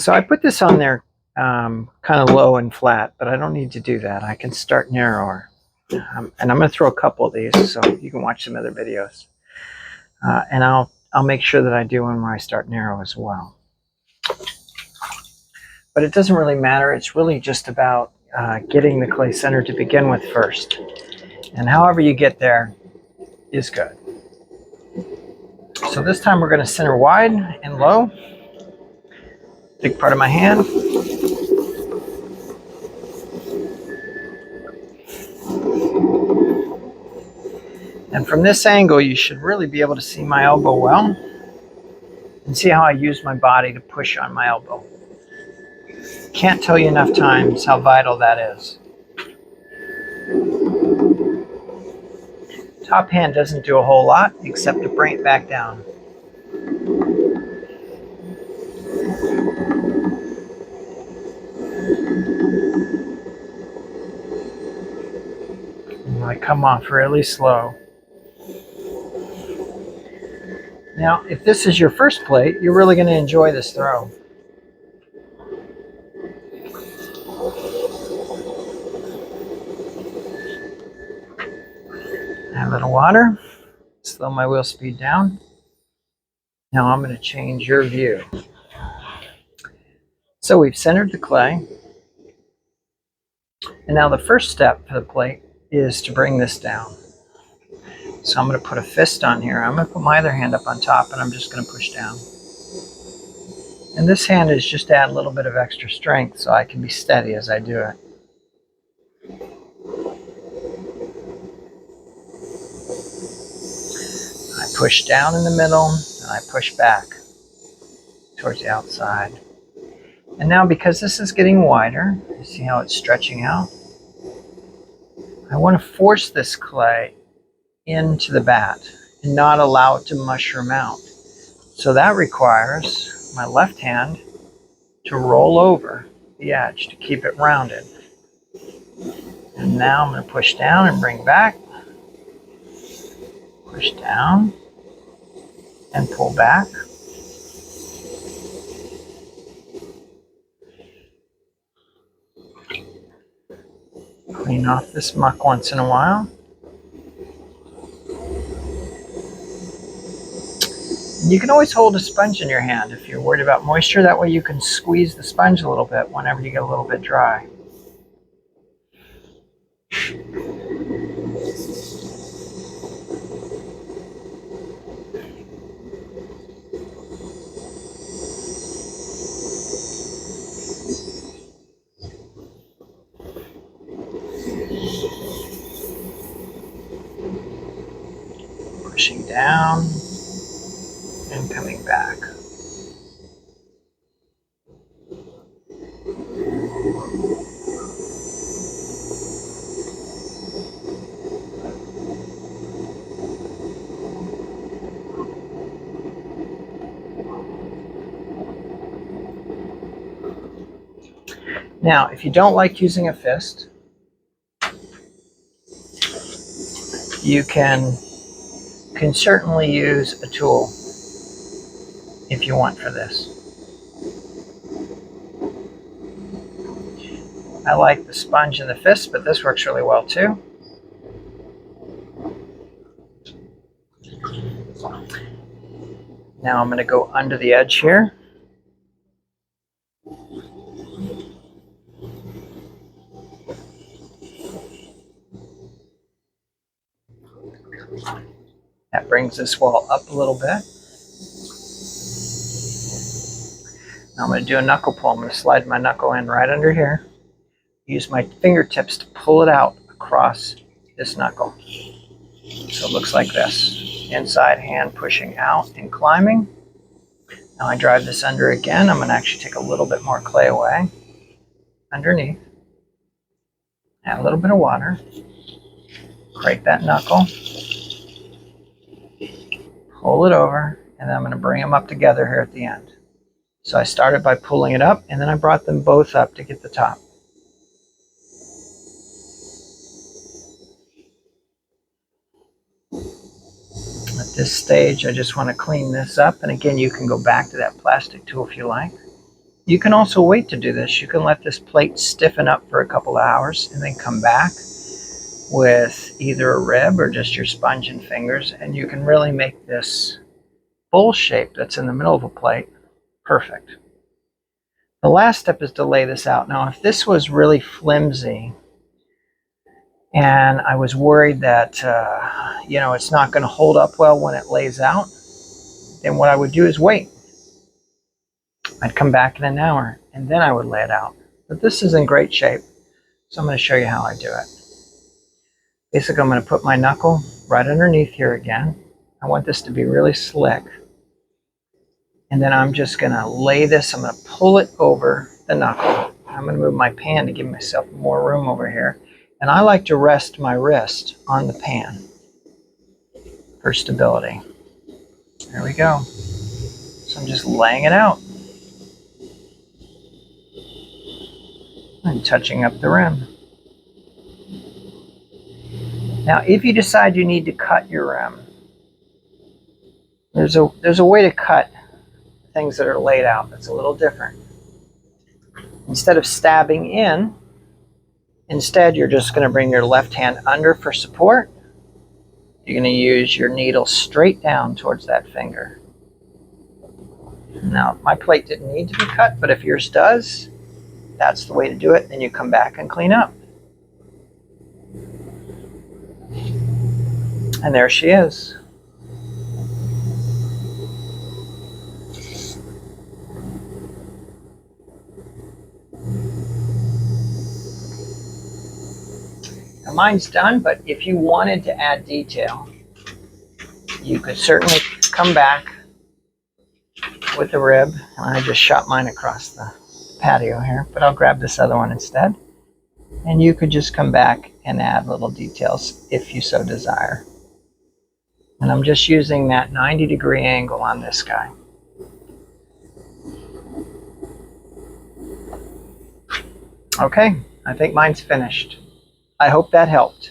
So I put this on there kind of low and flat, but I don't need to do that. I can start narrower. And I'm going to throw a couple of these so you can watch some other videos. And I'll make sure that I do one where I start narrow as well. But it doesn't really matter. It's really just about getting the clay center to begin with first. And however you get there is good. So this time we're going to center wide and low. Big part of my hand. And from this angle, you should really be able to see my elbow well and see how I use my body to push on my elbow. Can't tell you enough times how vital that is. Top hand doesn't do a whole lot except to bring it back down. And I come off really slow. Now, if this is your first plate, you're really going to enjoy this throw. Add a little water, slow my wheel speed down. Now I'm going to change your view. So we've centered the clay. And now the first step for the plate is to bring this down. So I'm going to put a fist on here. I'm going to put my other hand up on top and I'm just going to push down. And this hand is just to add a little bit of extra strength so I can be steady as I do it. I push down in the middle and I push back towards the outside. And now because this is getting wider, you see how it's stretching out? I want to force this clay into the bat and not allow it to mushroom out. So that requires my left hand to roll over the edge to keep it rounded. And now I'm going to push down and bring back. Push down and pull back. Clean off this muck once in a while. You can always hold a sponge in your hand if you're worried about moisture. That way you can squeeze the sponge a little bit whenever you get a little bit dry. Pushing down and coming back. Now, if you don't like using a fist, you can certainly use a tool if you want for this. I like the sponge and the fist, but this works really well too. Now I'm going to go under the edge here. That brings this wall up a little bit. Now I'm going to do a knuckle pull. I'm going to slide my knuckle in right under here. Use my fingertips to pull it out across this knuckle. So it looks like this. Inside hand pushing out and climbing. Now I drive this under again. I'm going to actually take a little bit more clay away. Underneath. Add a little bit of water. Break that knuckle. Pull it over. And then I'm going to bring them up together here at the end. So I started by pulling it up, and then I brought them both up to get the top. At this stage, I just want to clean this up, and again, you can go back to that plastic tool if you like. You can also wait to do this. You can let this plate stiffen up for a couple of hours and then come back with either a rib or just your sponge and fingers, and you can really make this bowl shape that's in the middle of a plate perfect. The last step is to lay this out. Now, if this was really flimsy and I was worried that it's not going to hold up well when it lays out, then what I would do is wait. I'd come back in an hour and then I would lay it out. But this is in great shape, so I'm going to show you how I do it. Basically, I'm going to put my knuckle right underneath here again. I want this to be really slick. And then I'm just going to lay this, I'm going to pull it over the knuckle. I'm going to move my pan to give myself more room over here. And I like to rest my wrist on the pan for stability. There we go. So I'm just laying it out and touching up the rim. Now, if you decide you need to cut your rim, there's a way to cut things that are laid out that's a little different. Instead of stabbing in, instead you're just going to bring your left hand under for support. You're going to use your needle straight down towards that finger. Now, my plate didn't need to be cut, but if yours does, that's the way to do it. Then you come back and clean up. And there she is. Now, mine's done, but if you wanted to add detail, you could certainly come back with the rib. And I just shot mine across the patio here, but I'll grab this other one instead. And you could just come back and add little details if you so desire. And I'm just using that 90-degree angle on this guy. Okay, I think mine's finished. I hope that helped.